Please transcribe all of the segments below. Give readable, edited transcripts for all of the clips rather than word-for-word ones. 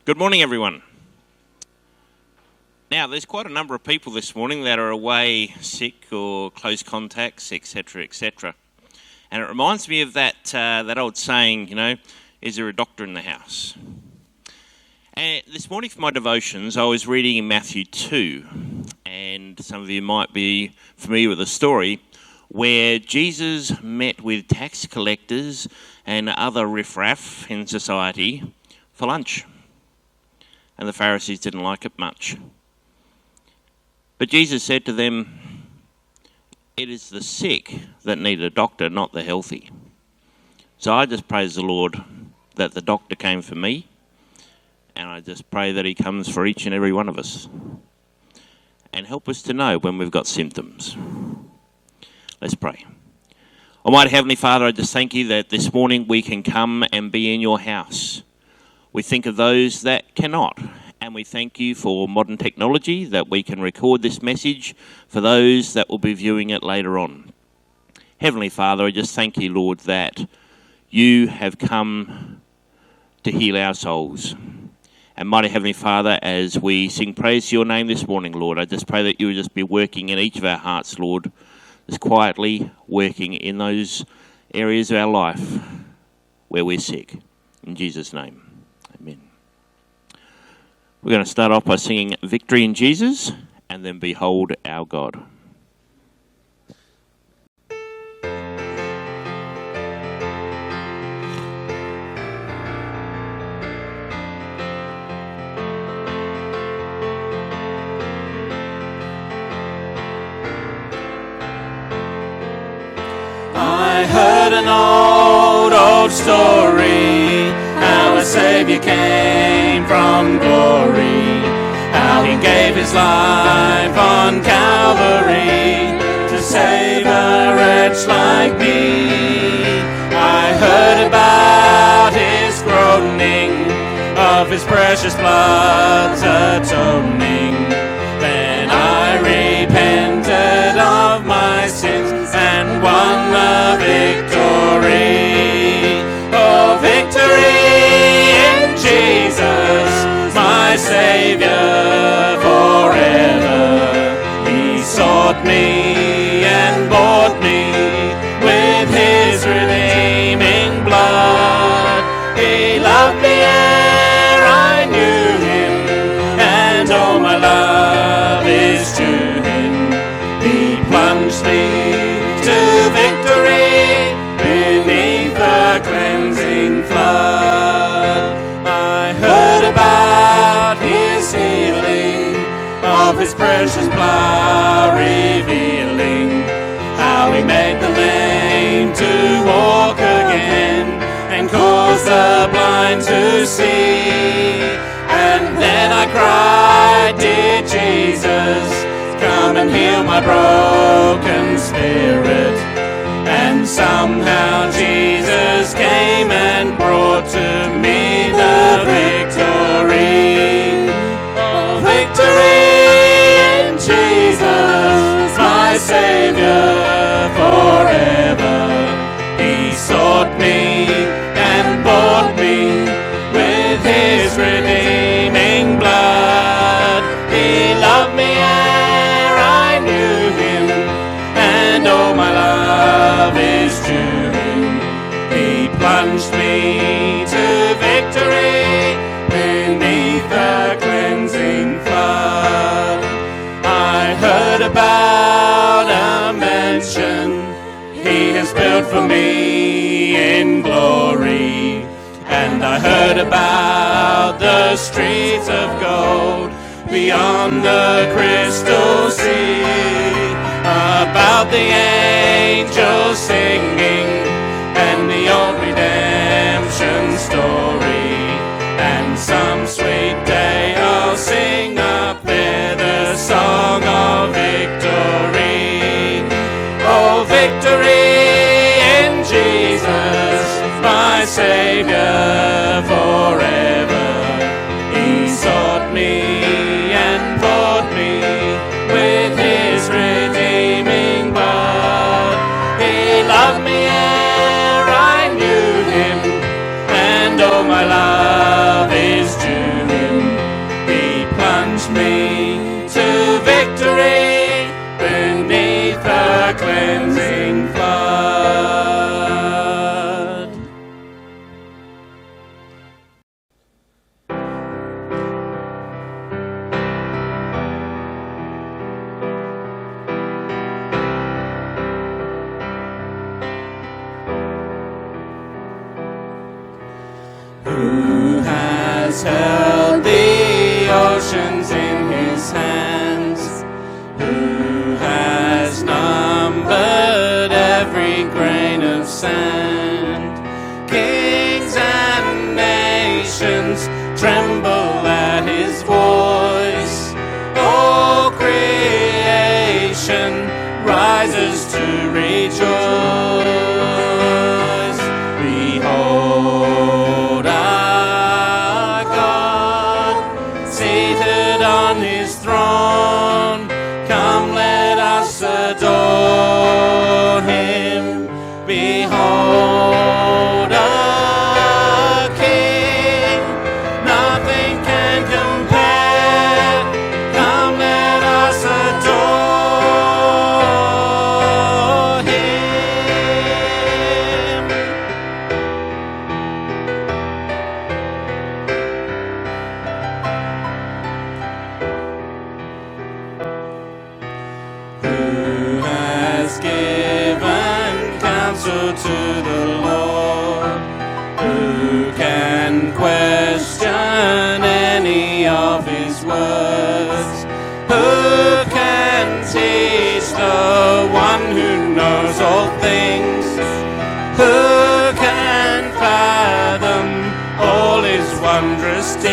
Good morning, everyone. Now, there's quite a number of people this morning that are away sick or close contacts, etc., etc. And it reminds me of that old saying, is there a doctor in the house? And this morning for my devotions, I was reading in Matthew 2, and some of you might be familiar with the story, where Jesus met with tax collectors and other riffraff in society for lunch. And the Pharisees didn't like it much. But Jesus said to them, it is the sick that need a doctor, not the healthy. So I just praise the Lord that the doctor came for me, and I just pray that he comes for each and every one of us. And help us to know when we've got symptoms. Let's pray. Almighty Heavenly Father, I just thank you that this morning we can come and be in your house. We think of those that cannot, and we thank you for modern technology that we can record this message for those that will be viewing it later on. Heavenly Father, I just thank you, Lord, that you have come to heal our souls. And mighty Heavenly Father, as we sing praise to your name this morning, Lord, I just pray that you would just be working in each of our hearts, Lord, just quietly working in those areas of our life where we're sick. In Jesus' name. Amen. We're going to start off by singing Victory in Jesus and then Behold Our God. I heard an old story, how a Savior came from glory, how he gave his life on Calvary to save a wretch like me. I heard about his groaning, of his precious blood's atoning. Then I repented of my sins and won the victory. Oh, victory in Jesus, my Savior forever. He sought me and bought me with his redeeming blood. He loved me ere I knew him, and all my love is to him. He plunged me to victory beneath the cleansing flood. I heard about his healing, of his precious blood revealing, how he made the lame to walk again and caused the blind to see. And then I cried, dear Jesus, come and heal my broken spirit. And somehow Jesus came and brought to me the victory. Oh, victory in Jesus, my Savior forever. He sought me and bought me with his redeeming blood. He loved me ere I knew him, and all my love is to him. He plunged me to victory beneath the cleansing flood. I heard about a mansion he has built for me in glory, and I heard about the streets of gold beyond the crystal sea, about the angels singing and the old redemption story. And some sweet day I'll sing up there the song of victory. Oh, victory in Jesus, my Savior forever. He sought me and bought me with his redeeming blood. He loved me ere I knew him, and all my love is to him. has held the oceans in his hands, who has numbered every grain of sand. Kings and nations tremble at his voice. All creation rises to rejoice. Behold our God, seated on his throne. Come, let us adore him. Behold our King, nothing can compare. Come, let us adore him. Who has given counsel to the Lord? Who can question any of his words? Who can teach the one who knows all things? Who can fathom all his wondrous deeds?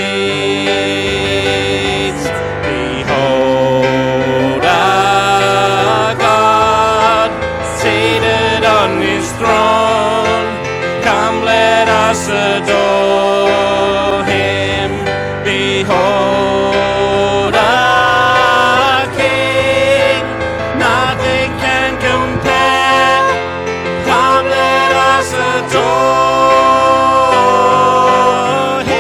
Behold our God, seated on his throne. Come, let us adore him. Behold our King, nothing can compare. Come, let us adore him.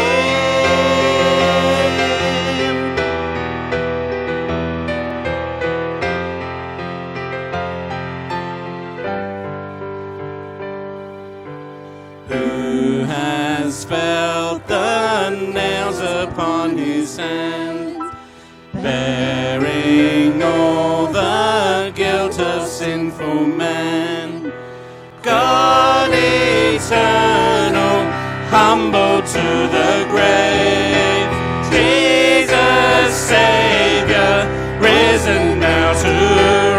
Who has felt the nails upon his hands, bearing all the guilt of sinful man? God eternal, humble to the grave, Jesus Savior, risen now to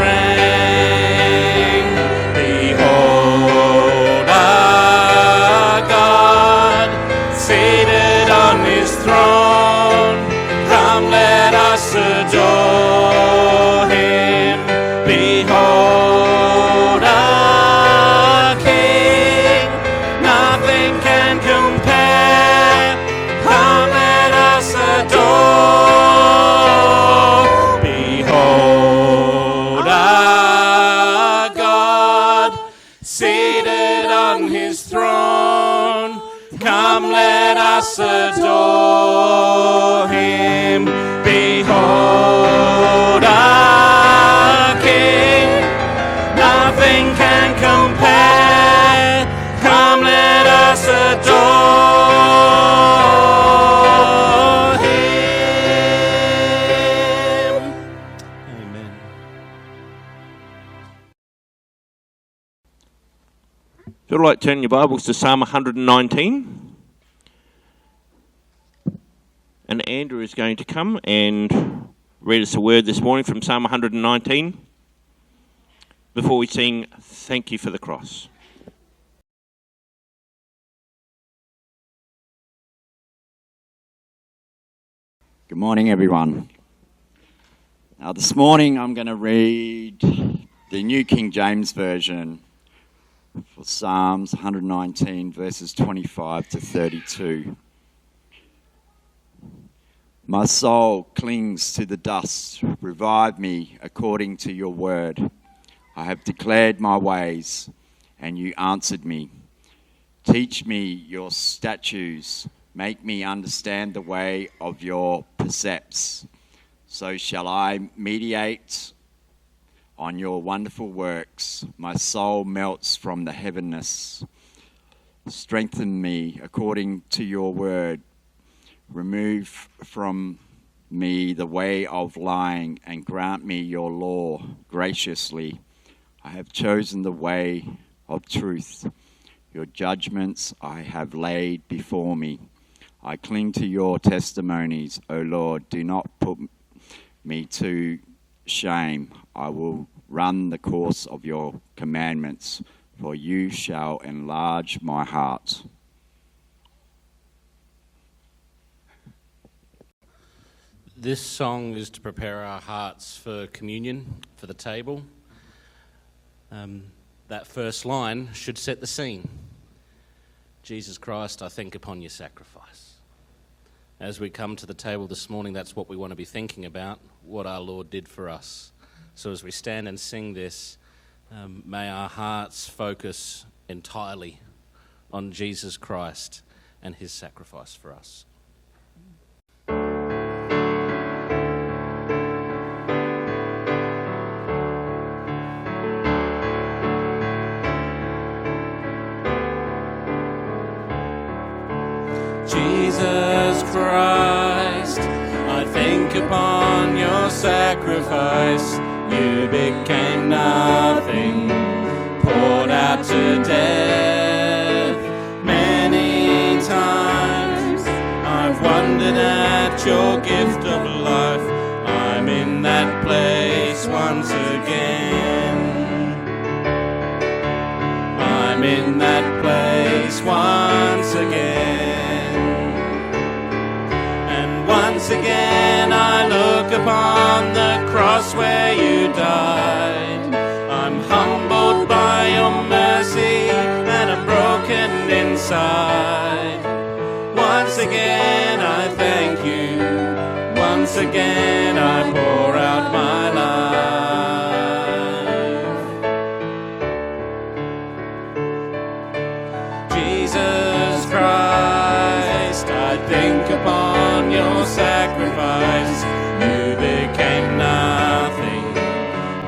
reign. Behold our God, seated on his throne. Come, let us adore him. Behold our King, nothing can compare. Come, let us adore. Behold our God, seated on his throne. Come, let us adore him. Behold our King, nothing can compare. Come, let us adore him. Amen. If you'd like to turn your Bibles to Psalm 119. And Andrew is going to come and read us a word this morning from Psalm 119 before we sing Thank You for the Cross. Good morning, everyone. Now, this morning I'm going to read the New King James Version for Psalms 119, verses 25 to 32. My soul clings to the dust. Revive me according to your word. I have declared my ways, and you answered me. Teach me your statutes. Make me understand the way of your precepts. So shall I meditate on your wonderful works. My soul melts from the heaviness. Strengthen me according to your word. Remove from me the way of lying, and grant me your law graciously. I have chosen the way of truth. Your judgments I have laid before me. I cling to your testimonies, O Lord. Do not put me to shame. I will run the course of your commandments, for you shall enlarge my heart. This song is to prepare our hearts for communion, for the table. That first line should set the scene. Jesus Christ, I think upon your sacrifice. As we come to the table this morning, that's what we want to be thinking about, what our Lord did for us. So as we stand and sing this, may our hearts focus entirely on Jesus Christ and his sacrifice for us. Jesus Christ, I think upon your sacrifice. You became nothing, poured out to death. Many times I've wondered at your gift of life. I'm in that place once again. I'm in that place once again. Once again I look upon the cross where you died. I'm humbled by your mercy and I'm broken inside. Once again I thank you. Once again I pour out my life. Jesus Christ, I think upon your sacrifice. You became nothing,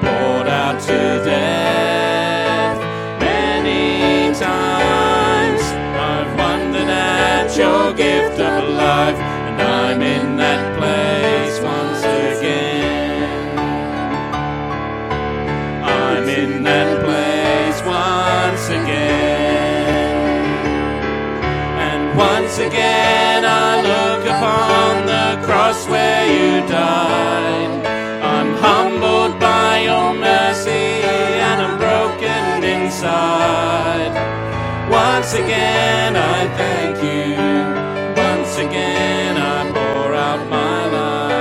poured out to death. Many times I've wondered at your gift of life, and I'm in that place once again. I'm in that place once again. And once again I look upon the cross where you died. I'm humbled by your mercy and I'm broken inside. Once again I thank you. Once again I pour out my life.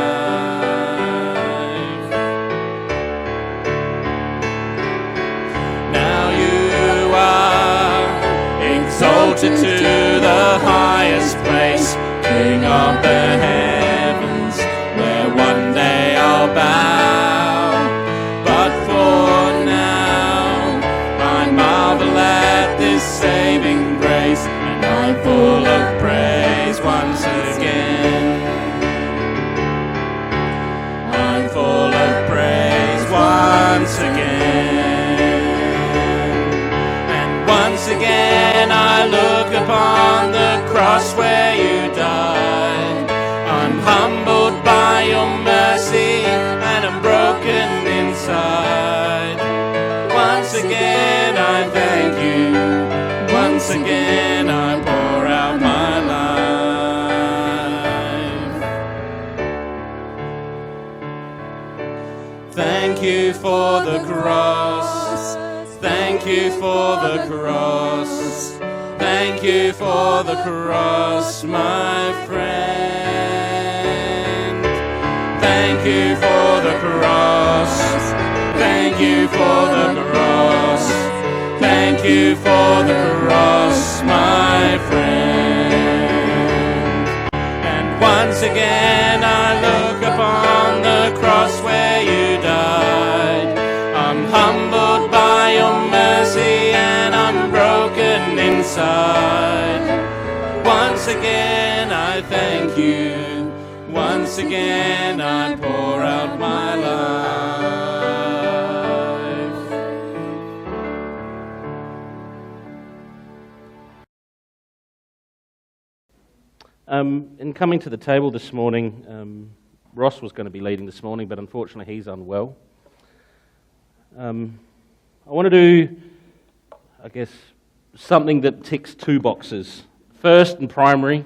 Now you are exalted to the highest place, King of the heavens, where one day I'll bow. But for now I marvel at this saving grace, and I'm full of praise once again. I'm full of praise once again. And once again I look upon the cross where you died. I'm humbled by your mercy and I'm broken inside. Once again I thank you. Once again I pour out my life. Thank you for the cross. Thank you for the cross. Thank you for the cross, my friend. Thank you for the cross. Thank you for the cross. Thank you for the cross, my friend. And once again I look upon the cross where you died. I'm humbled by your mercy and I'm broken inside. Once again I thank you. Once again I pour out my life. In coming to the table this morning, Ross was going to be leading this morning, but unfortunately he's unwell. I want to do, I guess, something that ticks two boxes. First and primary,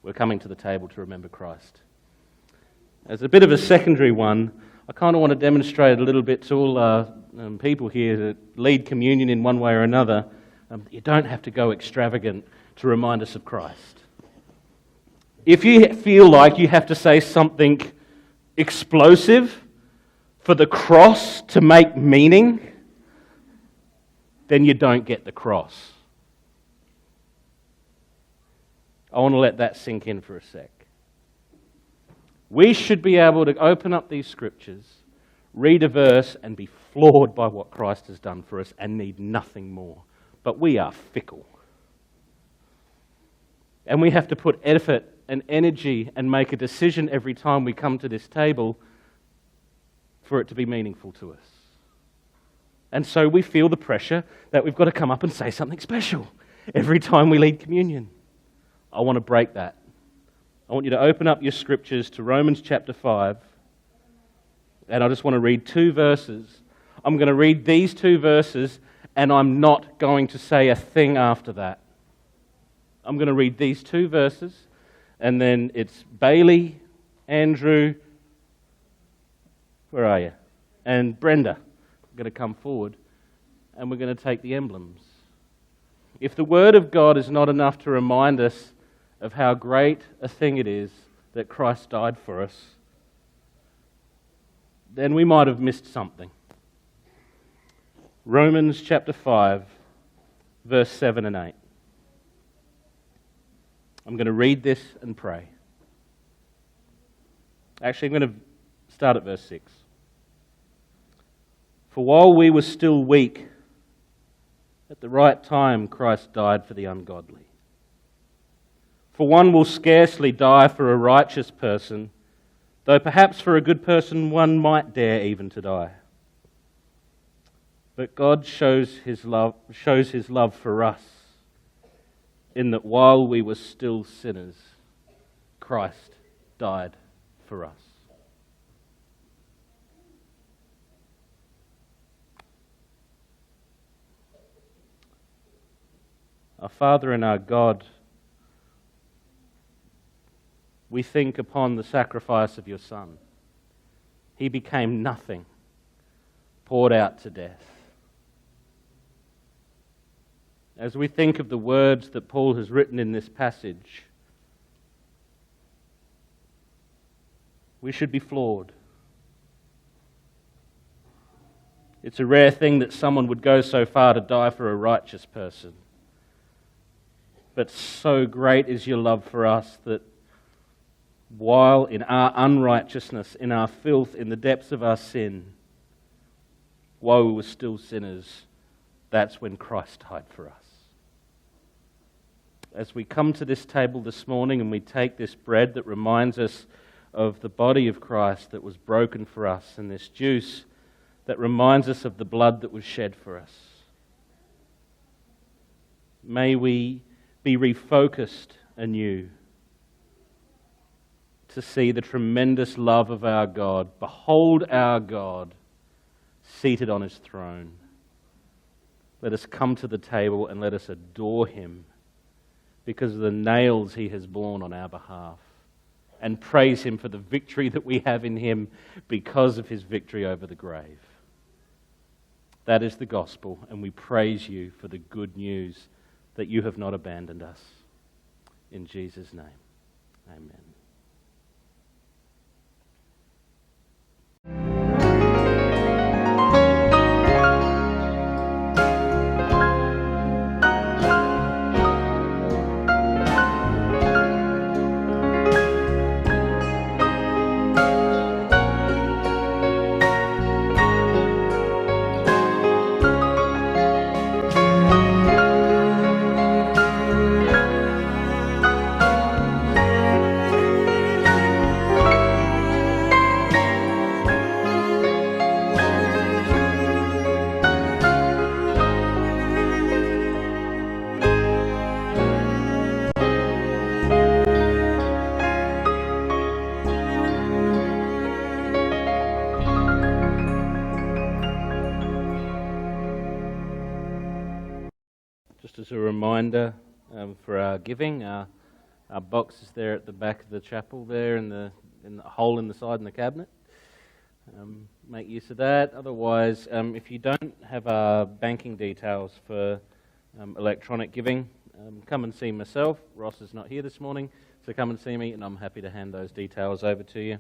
We're coming to the table to remember Christ. As a bit of a secondary one, I kind of want to demonstrate a little bit to all people here that lead communion in one way or another. You don't have to go extravagant to remind us of Christ. If you feel like you have to say something explosive for the cross to make meaning, then you don't get the cross. I want to let that sink in for a sec. We should be able to open up these scriptures, read a verse, and be floored by what Christ has done for us and need nothing more. But we are fickle. And we have to put effort and energy and make a decision every time we come to this table for it to be meaningful to us. And so we feel the pressure that we've got to come up and say something special every time we lead communion. I want to break that. I want you to open up your scriptures to Romans chapter 5, and I just want to read 2 verses. I'm going to read these 2 verses, and I'm not going to say a thing after that. I'm going to read these 2 verses, and then it's Bailey, Andrew, where are you? And Brenda are going to come forward, and we're going to take the emblems. If the Word of God is not enough to remind us of how great a thing it is that Christ died for us, then we might have missed something. Romans chapter 5, verse 7 and 8. I'm going to read this and pray. Actually, I'm going to start at verse 6. For while we were still weak, at the right time Christ died for the ungodly. For one will scarcely die for a righteous person, though perhaps for a good person one might dare even to die. But God shows his love for us, in that while we were still sinners, Christ died for us. Our Father and our God, we think upon the sacrifice of your Son. He became nothing, poured out to death. As we think of the words that Paul has written in this passage, we should be floored. It's a rare thing that someone would go so far to die for a righteous person. But so great is your love for us that while in our unrighteousness, in our filth, in the depths of our sin, while we were still sinners, that's when Christ died for us. As we come to this table this morning and we take this bread that reminds us of the body of Christ that was broken for us, and this juice that reminds us of the blood that was shed for us, may we be refocused anew to see the tremendous love of our God. Behold our God seated on his throne. Let us come to the table and let us adore him because of the nails he has borne on our behalf, and praise him for the victory that we have in him because of his victory over the grave. That is the gospel, and we praise you for the good news that you have not abandoned us. In Jesus' name, amen. Just as a reminder for our giving, our our boxes there at the back of the chapel there in the hole in the side in the cabinet. Make use of that. Otherwise, if you don't have our banking details for electronic giving, come and see myself. Ross is not here this morning, so come and see me, and I'm happy to hand those details over to you.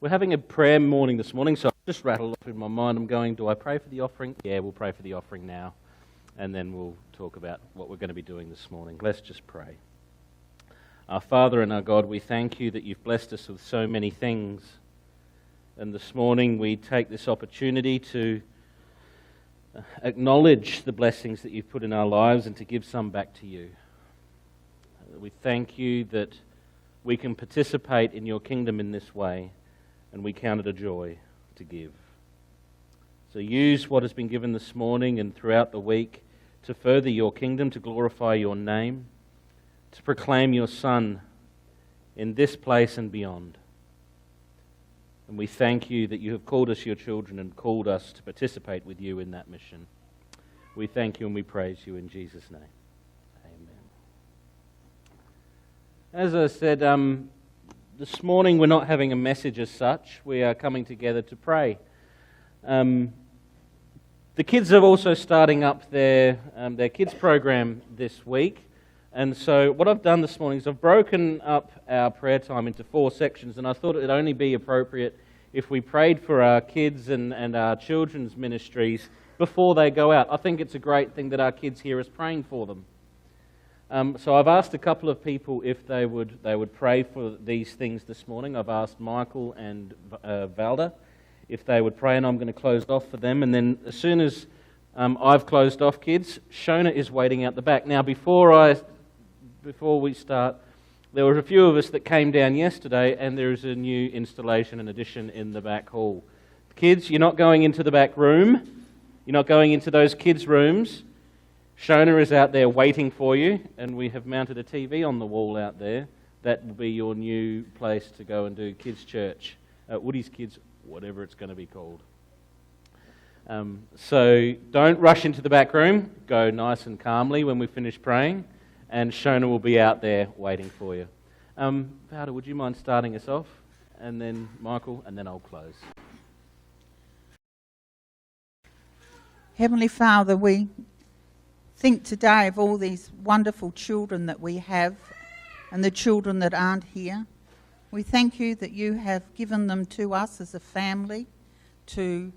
We're having a prayer morning this morning, so I've just rattled off in my mind. I'm going, do I pray for the offering? Yeah, we'll pray for the offering now, and then we'll talk about what we're going to be doing this morning. Let's just pray. Our Father and our God, we thank you that you've blessed us with so many things. And this morning we take this opportunity to acknowledge the blessings that you've put in our lives and to give some back to you. We thank you that we can participate in your kingdom in this way, and we count it a joy to give. So use what has been given this morning and throughout the week to further your kingdom, to glorify your name, to proclaim your Son in this place and beyond. And we thank you that you have called us your children and called us to participate with you in that mission. We thank you and we praise you in Jesus' name. Amen. As I said, this morning we're not having a message as such. We are coming together to pray. The kids are also starting up their kids program this week. And so what I've done this morning is I've broken up our prayer time into 4 sections, and I thought it would only be appropriate if we prayed for our kids and our children's ministries before they go out. I think it's a great thing that our kids hear us praying for them. So I've asked a couple of people if they would pray for these things this morning. I've asked Michael and Valda if they would pray, and I'm going to close off for them. And then as soon as I've closed off, kids, Shona is waiting out the back. Now, before we start, there were a few of us that came down yesterday, and there is a new installation and addition in the back hall. Kids, you're not going into the back room. You're not going into those kids' rooms. Shona is out there waiting for you, and we have mounted a TV on the wall out there. That will be your new place to go and do kids' church. Woody's Kids, whatever it's going to be called. So don't rush into the back room. Go nice and calmly when we finish praying. And Shona will be out there waiting for you. Valda, would you mind starting us off? And then Michael, and then I'll close. Heavenly Father, we think today of all these wonderful children that we have and the children that aren't here. We thank you that you have given them to us as a family to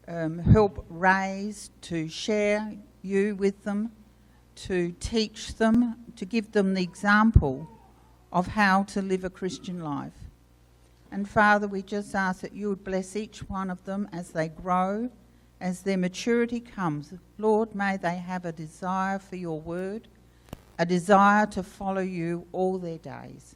help raise, to share you with them, to teach them, to give them the example of how to live a Christian life. And Father, we just ask that you would bless each one of them as they grow, as their maturity comes. Lord, may they have a desire for your word, a desire to follow you all their days.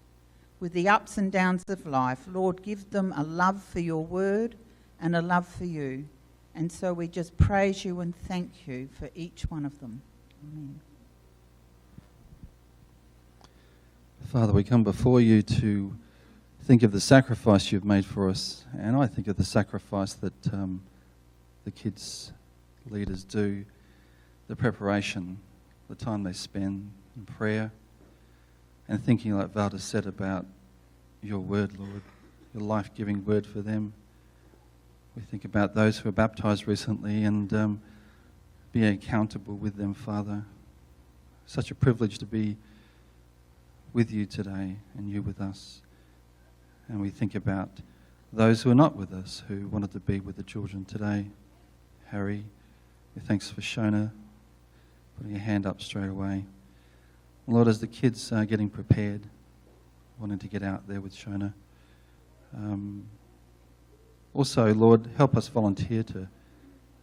With the ups and downs of life, Lord, give them a love for your word and a love for you. And so we just praise you and thank you for each one of them. Amen. Father, we come before you to think of the sacrifice you've made for us, and I think of the sacrifice that the kids' leaders do, the preparation, the time they spend in prayer, and thinking like Valda said about your word, Lord, your life-giving word for them. We think about those who were baptized recently and be accountable with them, Father. Such a privilege to be with you today and you with us. And we think about those who are not with us, who wanted to be with the children today. Harry, thanks for Shona putting your hand up straight away. Lord, as the kids are getting prepared, wanting to get out there with Shona. Also, Lord, help us volunteer to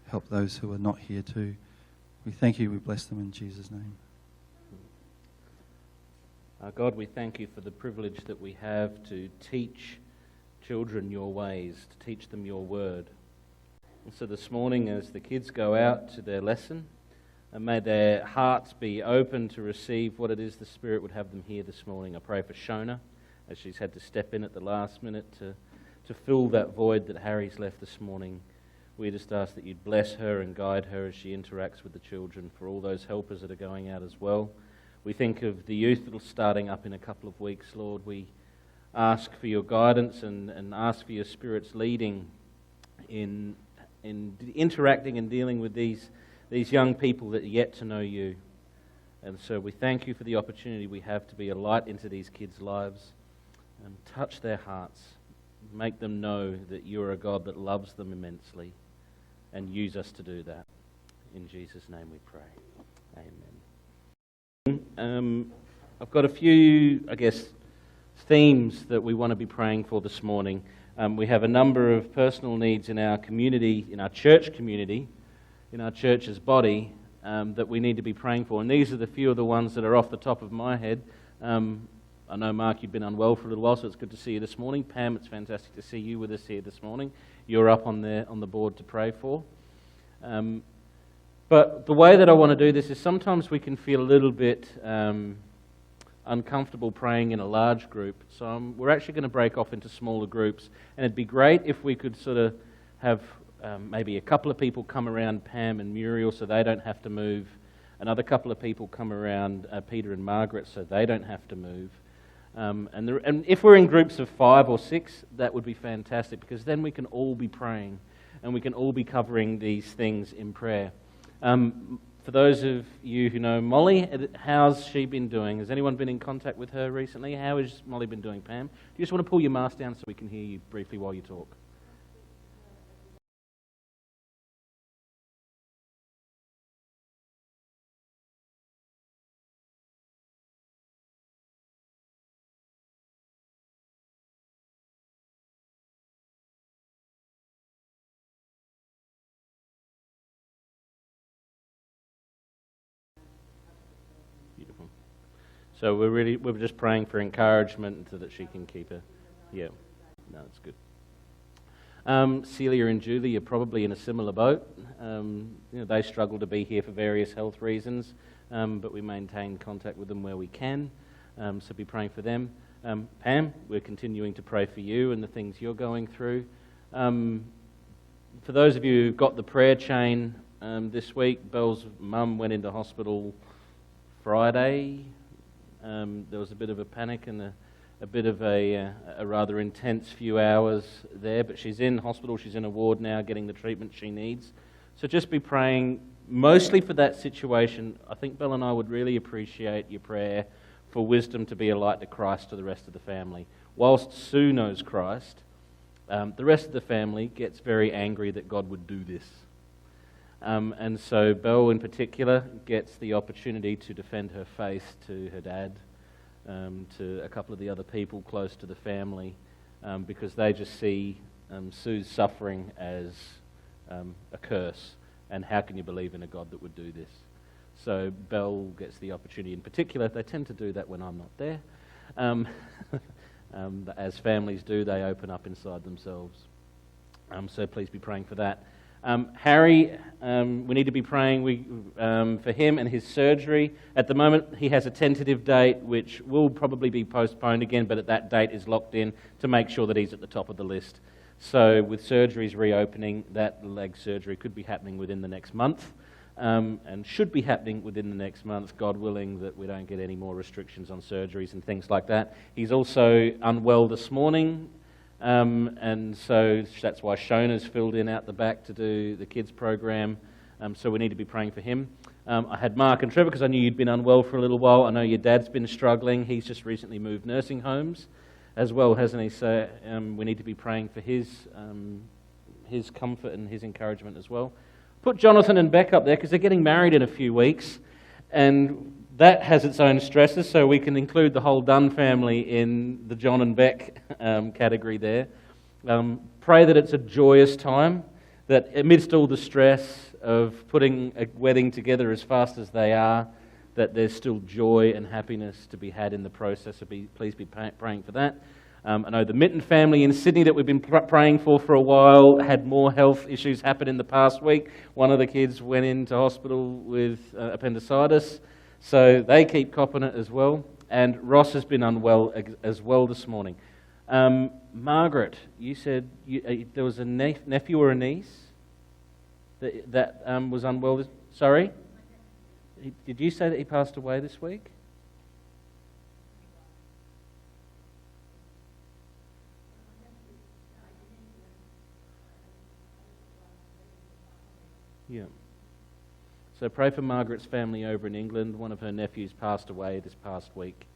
help those who are not here too. We thank you, we bless them in Jesus' name. God, we thank you for the privilege that we have to teach children your ways, to teach them your word. And so this morning, as the kids go out to their lesson, and may their hearts be open to receive what it is the Spirit would have them hear this morning. I pray for Shona, as she's had to step in at the last minute to fill that void that Harry's left this morning. We just ask that you'd bless her and guide her as she interacts with the children, for all those helpers that are going out as well. We think of the youth that are starting up in a couple of weeks, Lord. We ask for your guidance and ask for your Spirit's leading in interacting and dealing with these young people that are yet to know you. And so we thank you for the opportunity we have to be a light into these kids' lives and touch their hearts, make them know that you are a God that loves them immensely, and use us to do that. In Jesus' name we pray. Amen. I've got a few, themes that we want to be praying for this morning. We have a number of personal needs in our community, in our church community, in our church's body, that we need to be praying for. And these are the few of the ones that are off the top of my head. I know, Mark, you've been unwell for a little while, so it's good to see you this morning. Pam, it's fantastic to see you with us here this morning. You're up on the board to pray for. But the way that I want to do this is sometimes we can feel a little bit uncomfortable praying in a large group. So we're actually going to break off into smaller groups. And it'd be great if we could sort of have maybe a couple of people come around Pam and Muriel so they don't have to move. Another couple of people come around Peter and Margaret so they don't have to move. And if we're in groups of 5 or 6, that would be fantastic, because then we can all be praying and we can all be covering these things in prayer. For those of you who know Molly, how's she been doing? Has anyone been in contact with her recently? How has Molly been doing, Pam? Do you just want to pull your mask down so we can hear you briefly while you talk? Beautiful. So we're just praying for encouragement so that she can keep her. Yeah, no, it's good. Celia and Julie are probably in a similar boat. They struggle to be here for various health reasons, but we maintain contact with them where we can. So be praying for them. Pam, we're continuing to pray for you and the things you're going through. For those of you who got the prayer chain this week, Belle's mum went into hospital Friday. There was a bit of a panic and a bit of a rather intense few hours there, but she's in hospital, she's in a ward now getting the treatment she needs. So just be praying mostly for that situation. I think Belle and I would really appreciate your prayer for wisdom to be a light to Christ to the rest of the family. Whilst Sue knows Christ, the rest of the family gets very angry that God would do this. And so Belle in particular gets the opportunity to defend her faith to her dad, to a couple of the other people close to the family, because they just see Sue's suffering as a curse, and how can you believe in a God that would do this? So Belle gets the opportunity in particular. They tend to do that when I'm not there. As families do, they open up inside themselves. So please be praying for that. Harry, we need to be praying for him and his surgery. At the moment, he has a tentative date, which will probably be postponed again, but that date is locked in to make sure that he's at the top of the list. So with surgeries reopening, that leg surgery could be happening within the next month, and should be happening within the next month, God willing, that we don't get any more restrictions on surgeries and things like that. He's also unwell this morning. And so that's why Shona's filled in out the back to do the kids program. So we need to be praying for him. I had Mark and Trevor because I knew you'd been unwell for a little while. I know your dad's been struggling. He's just recently moved nursing homes as well, hasn't he? So we need to be praying for his comfort and his encouragement as well. Put Jonathan and Beck up there because they're getting married in a few weeks. And that has its own stresses, so we can include the whole Dunn family in the John and Beck category there. Pray that it's a joyous time, that amidst all the stress of putting a wedding together as fast as they are, that there's still joy and happiness to be had in the process. So please be praying for that. I know the Mitten family in Sydney that we've been praying for a while had more health issues happen in the past week. One of the kids went into hospital with appendicitis. So they keep copping it as well. And Ross has been unwell as well this morning. Margaret, you said there was a nephew or a niece? that was unwell. Sorry? Did you say that he passed away this week? Yeah. So pray for Margaret's family over in England. One of her nephews passed away this past week.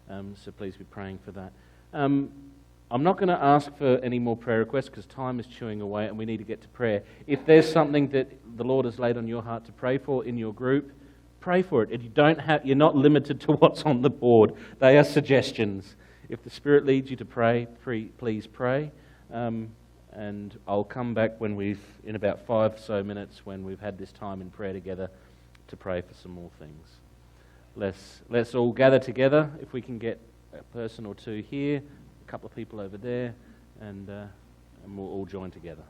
So please be praying for that. I'm not going to ask for any more prayer requests because time is chewing away and we need to get to prayer. If there's something that the Lord has laid on your heart to pray for in your group, pray for it. If you're not limited to what's on the board. They are suggestions. If the Spirit leads you to pray, please pray. And I'll come back in about 5 or so minutes when we've had this time in prayer together to pray for some more things. Let's all gather together. If we can get a person or two here, a couple of people over there, and we'll all join together.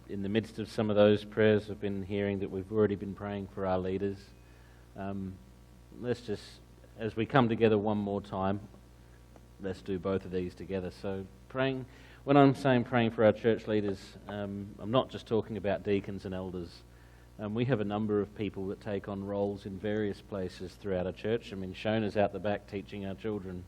In the midst of some of those prayers, I've been hearing that we've already been praying for our leaders. Let's just, as we come together one more time, let's do both of these together. So praying, when I'm saying praying for our church leaders, I'm not just talking about deacons and elders. We have a number of people that take on roles in various places throughout our church. I mean, Shona's out the back teaching our children.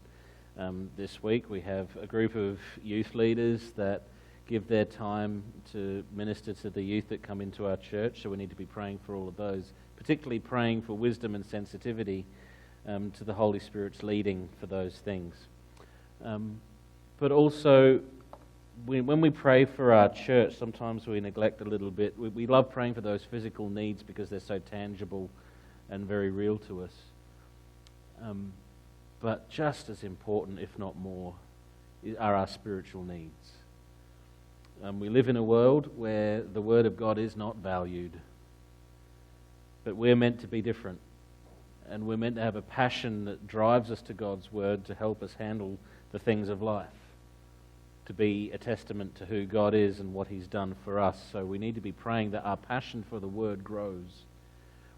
This week we have a group of youth leaders that give their time to minister to the youth that come into our church, so we need to be praying for all of those, particularly praying for wisdom and sensitivity to the Holy Spirit's leading for those things. But also, when we pray for our church, sometimes we neglect a little bit. We love praying for those physical needs because they're so tangible and very real to us. But just as important, if not more, are our spiritual needs. We live in a world where the Word of God is not valued. But we're meant to be different. And we're meant to have a passion that drives us to God's Word to help us handle the things of life. To be a testament to who God is and what He's done for us. So we need to be praying that our passion for the Word grows.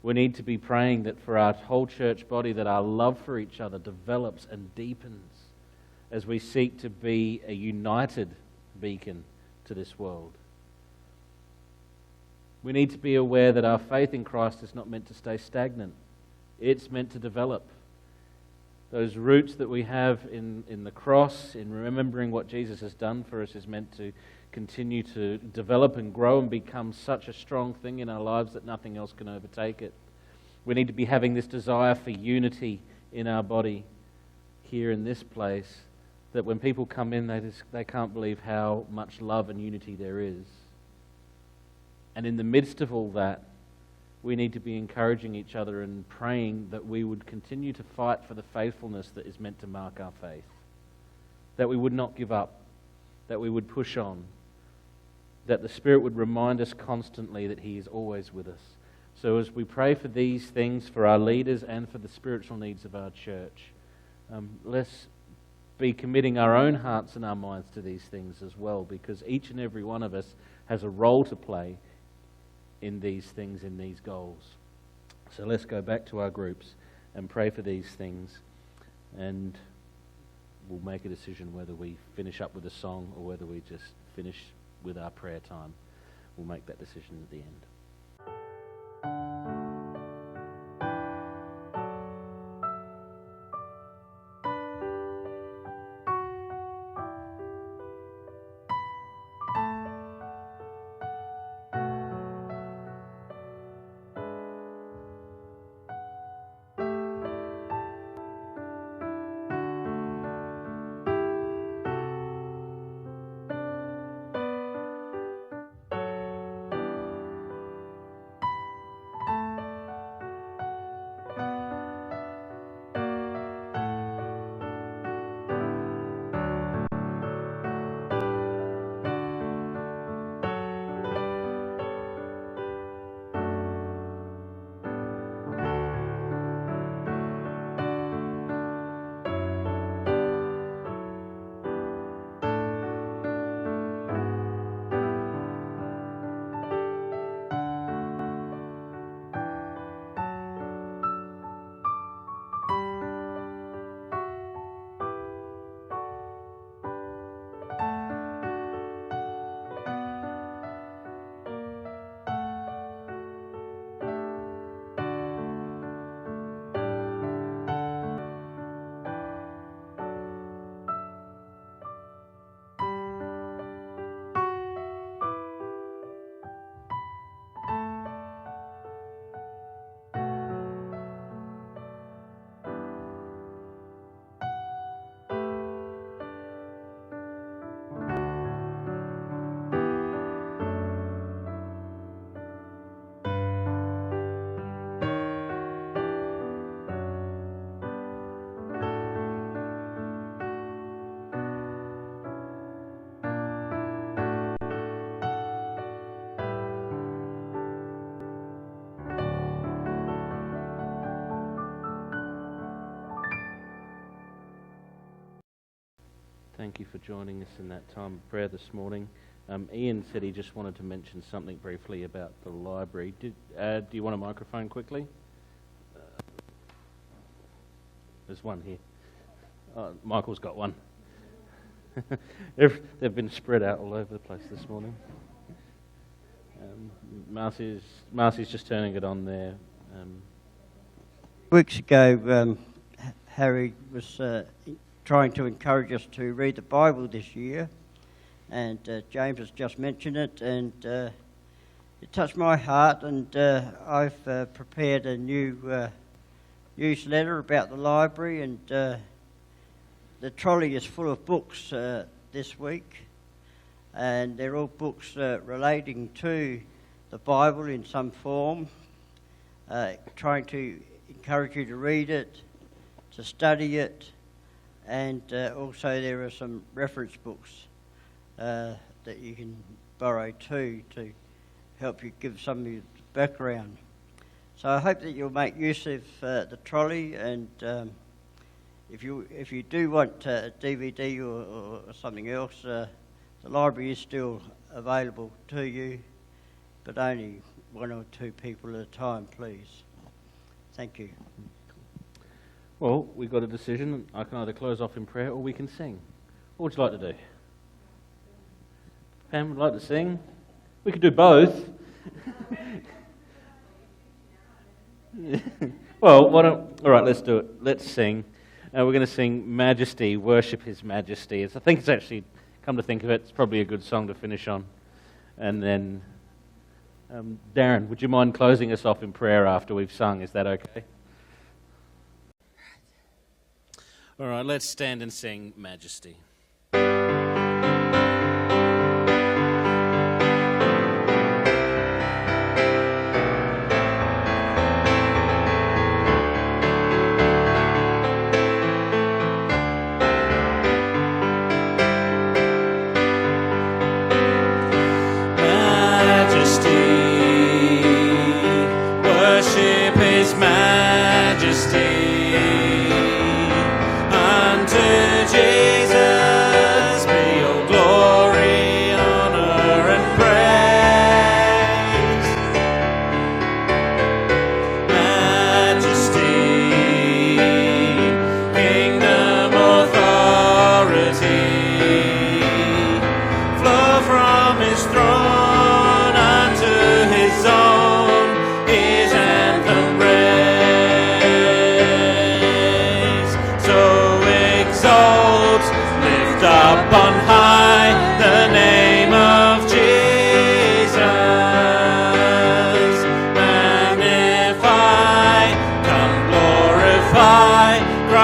We need to be praying that for our whole church body, that our love for each other develops and deepens as we seek to be a united beacon to this world. We need to be aware that our faith in Christ is not meant to stay stagnant. It's meant to develop. Those roots that we have in the cross, in remembering what Jesus has done for us, is meant to continue to develop and grow and become such a strong thing in our lives that nothing else can overtake it. We need to be having this desire for unity in our body here in this place, that when people come in, they can't believe how much love and unity there is. And in the midst of all that, we need to be encouraging each other and praying that we would continue to fight for the faithfulness that is meant to mark our faith. That we would not give up, that we would push on, that the Spirit would remind us constantly that He is always with us. So as we pray for these things, for our leaders and for the spiritual needs of our church, let's be committing our own hearts and our minds to these things as well, because each and every one of us has a role to play in these things, in these goals. So let's go back to our groups and pray for these things, and we'll make a decision whether we finish up with a song or whether we just finish with our prayer time. We'll make that decision at the end. Thank you for joining us in that time of prayer this morning. Ian said he just wanted to mention something briefly about the library. Do you want a microphone quickly? There's one here. Michael's got one. They've been spread out all over the place this morning. Marcy's just turning it on there. Weeks ago, Harry was trying to encourage us to read the Bible this year, and James has just mentioned it, and it touched my heart, and I've prepared a new newsletter about the library, and the trolley is full of books this week, and they're all books relating to the Bible in some form, trying to encourage you to read it, to study it, and also there are some reference books that you can borrow too to help you give some of your background. So I hope that you'll make use of the trolley, and if you do want a DVD or something else, the library is still available to you, but only 1 or 2 people at a time, please. Thank you. Well, we've got a decision. I can either close off in prayer or we can sing. What would you like to do? Pam would like to sing? We could do both. Well, all right, let's do it. Let's sing. We're going to sing Majesty, Worship His Majesty. I think it's actually, come to think of it, it's probably a good song to finish on. And then, Darren, would you mind closing us off in prayer after we've sung? Is that okay? All right, let's stand and sing Majesty. Worship His Majesty unto Jesus.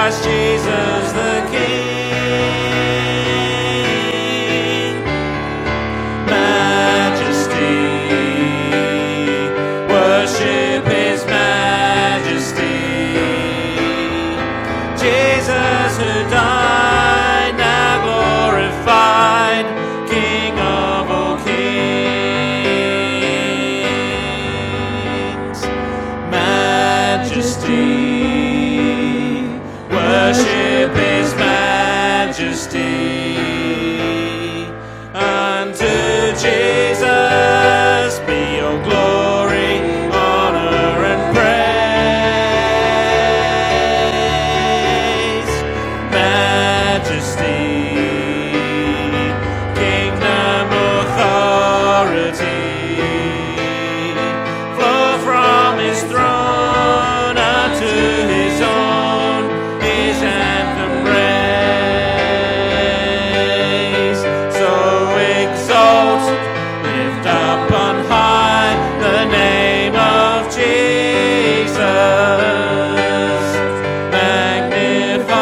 Christ Jesus the King. Majesty, worship His majesty. Jesus who died, now glorified, King of all kings. Majesty, worship His majesty. Unto Jesus be your glory, honor and praise. Majesty, kingdom, authority, flow from His throne unto His own, His anthem raise. So exalt, lift up on high the name of Jesus. Magnify,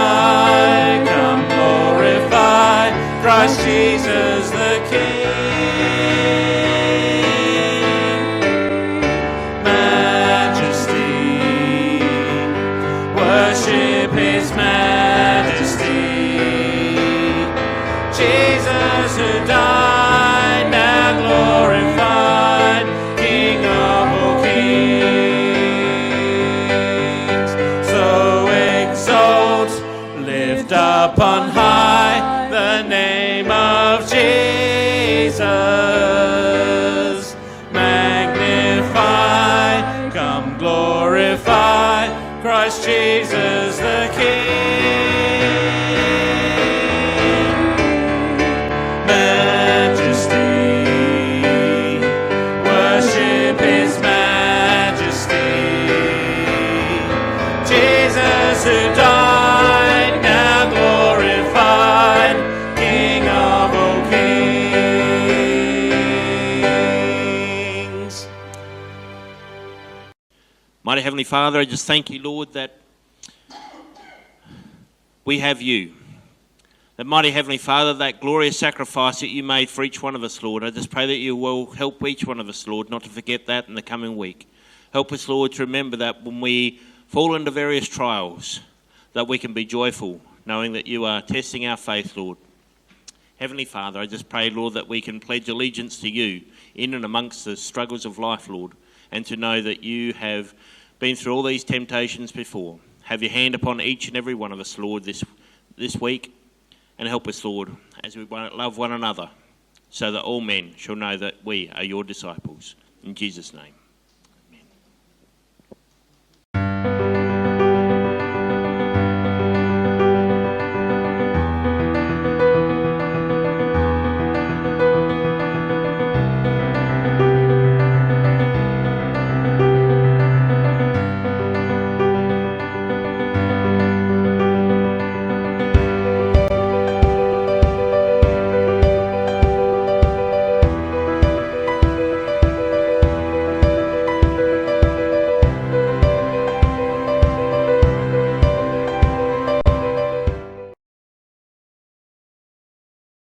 come glorify, Christ Jesus the King. Majesty, worship His majesty. Jesus who died, now glorified, King of all kings. So exalt, lift up on high the name of Jesus. Magnify, come glorify, Christ Jesus the King. Majesty, worship His majesty. Jesus who died, now glorified, King of all kings. Mighty Heavenly Father, I just thank you, Lord, that we have you. That mighty Heavenly Father, that glorious sacrifice that you made for each one of us, Lord, I just pray that you will help each one of us, Lord, not to forget that in the coming week. Help us, Lord, to remember that when we fall into various trials, that we can be joyful, knowing that you are testing our faith, Lord. Heavenly Father, I just pray, Lord, that we can pledge allegiance to you in and amongst the struggles of life, Lord, and to know that you have been through all these temptations before. Have your hand upon each and every one of us, Lord, this week, and help us, Lord, as we love one another, so that all men shall know that we are your disciples. In Jesus' name.